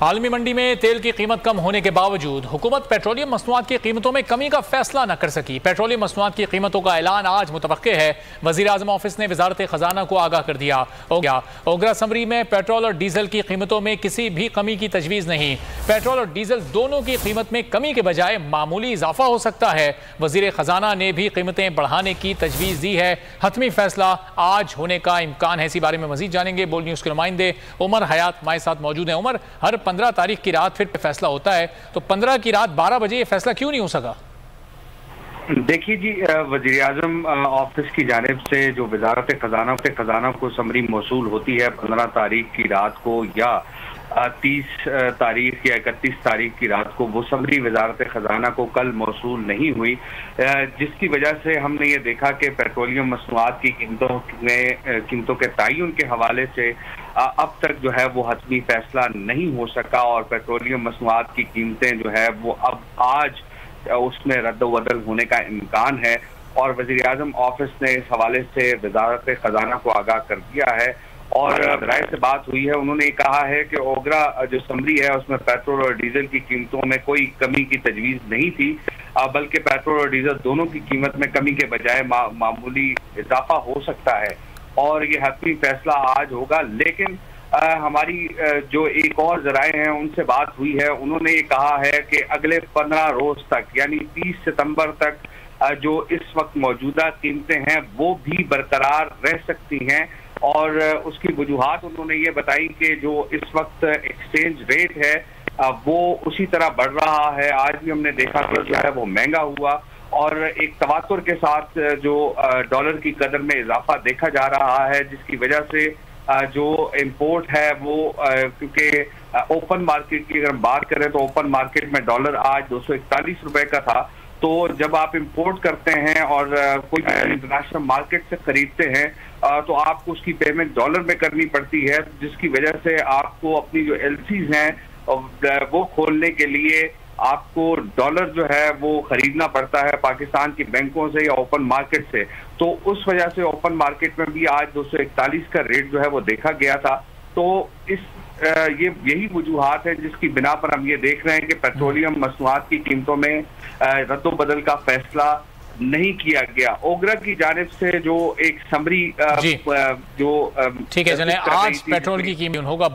आलमी मंडी में तेल की कीमत कम होने के बावजूद हुकूमत पेट्रोलियम मसनूआत की कीमतों में कमी का फैसला न कर सकी। पेट्रोलियम मसनूआत की कीमतों का ऐलान आज मुतवक्के है। वज़ीर आज़म ऑफिस ने वजारत खजाना को आगाह कर दिया। ओगरा समरी में पेट्रोल और डीजल की कीमतों में किसी भी कमी की तजवीज़ नहीं। पेट्रोल और डीजल दोनों की कीमत में कमी के बजाय मामूली इजाफा हो सकता है। वज़ीर खजाना ने भी कीमतें बढ़ाने की तजवीज़ दी है। हतमी फैसला आज होने का इम्कान है। इसी बारे में मजीद जानेंगे। बोल न्यूज़ के नुमाइंदे उमर हयात हमारे साथ मौजूद हैं। उमर, हर 15 तारीख की रात फिर फैसला होता है, तो 15 की रात 12 बजे ये फैसला क्यों नहीं हो सका? देखिए जी, वज़ीर आज़म ऑफिस की जानिब से जो वजारत खजाना को समरी मौसूल होती है 15 तारीख की रात को या 30 तारीख या 31 तारीख की रात को, वो समरी वजारत खजाना को कल मौसूल नहीं हुई, जिसकी वजह से हमने ये देखा कि पेट्रोलियम मसनूआत की कीमतों के तयन के हवाले से अब तक जो है वो हतमी फैसला नहीं हो सका और पेट्रोलियम मसनूआत की कीमतें जो है वो अब आज उसमें रद्द-ओ-बदल होने का इम्कान है। और वज़ीर आज़म ऑफिस ने इस हवाले से वजारत खजाना को आगाह कर दिया है और राय से बात हुई है। उन्होंने कहा है कि ओगरा जो समरी है उसमें पेट्रोल और डीजल की कीमतों में कोई कमी की तजवीज़ नहीं थी, बल्कि पेट्रोल और डीजल दोनों की कीमत में कमी के बजाय मामूली इजाफा हो सकता है और ये हतमी फैसला आज होगा। लेकिन हमारी जो एक और जराए हैं उनसे बात हुई है, उन्होंने ये कहा है कि अगले 15 रोज तक यानी 30 सितंबर तक जो इस वक्त मौजूदा कीमतें हैं वो भी बरकरार रह सकती हैं। और उसकी वजूहात उन्होंने ये बताई कि जो इस वक्त एक्सचेंज रेट है वो उसी तरह बढ़ रहा है। आज भी हमने देखा कि जो है वो महंगा हुआ और एक तवातुर के साथ जो डॉलर की कदर में इजाफा देखा जा रहा है, जिसकी वजह से जो इम्पोर्ट है वो क्योंकि ओपन मार्केट की अगर हम बात करें तो ओपन मार्केट में डॉलर आज 241 रुपए का था। तो जब आप इंपोर्ट करते हैं और कोई इंटरनेशनल मार्केट से खरीदते हैं तो आपको उसकी पेमेंट डॉलर में करनी पड़ती है, जिसकी वजह से आपको अपनी जो एलसीज हैं वो खोलने के लिए आपको डॉलर जो है वो खरीदना पड़ता है पाकिस्तान की बैंकों से या ओपन मार्केट से। तो उस वजह से ओपन मार्केट में भी आज 241 का रेट जो है वो देखा गया था। तो यही वजूहात है जिसकी बिना पर हम ये देख रहे हैं कि पेट्रोलियम मसनूआत की कीमतों में रद्दो-बदल का फैसला नहीं किया गया। ओगरा की जानिब से जो एक समरी जो ठीक है, आज पेट्रोल की कीमत होगा।